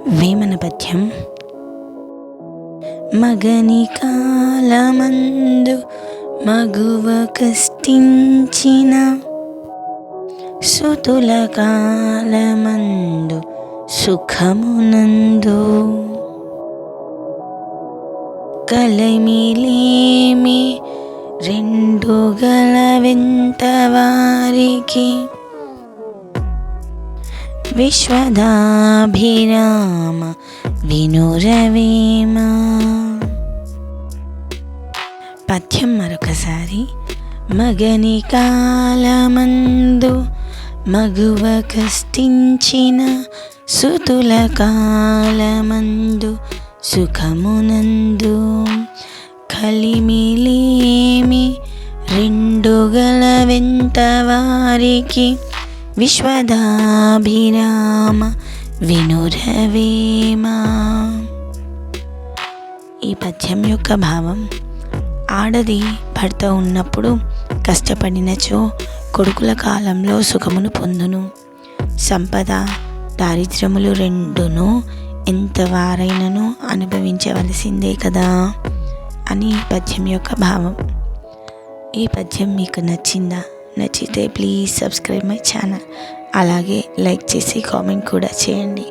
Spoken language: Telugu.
వేమన పద్యం. మగని కాలమందు మగువ కష్టించిన, సుతుల కాలమందు సుఖమునందు, కలిమిలేమి రెండు గలవెంత వారికి, విశ్వదాభిరామ వినురవేమ. పద్యం మరొకసారి. మగని కాలమందు మగువ కష్టించిన, సుతుల కాలమందు సుఖమునందు, కలిమిలేమి రెండు గలవెంత వారికి, విశ్వదాభిరామ వినురవేమ. ఈ పద్యం యొక్క భావం: ఆడది భర్త ఉన్నప్పుడు కష్టపడినచో కొడుకుల కాలంలో సుఖమును పొందును, సంపద దారిద్ర్యములు రెండును ఎంతవారైనను అనుభవించవలసిందే కదా అని పద్యం యొక్క భావం. ఈ పద్యం మీకు నచ్చిందా? నచ్చితే ప్లీజ్ సబ్స్క్రైబ్ మై ఛానల్. అలాగే లైక్ చేసి కామెంట్ కూడా చేయండి.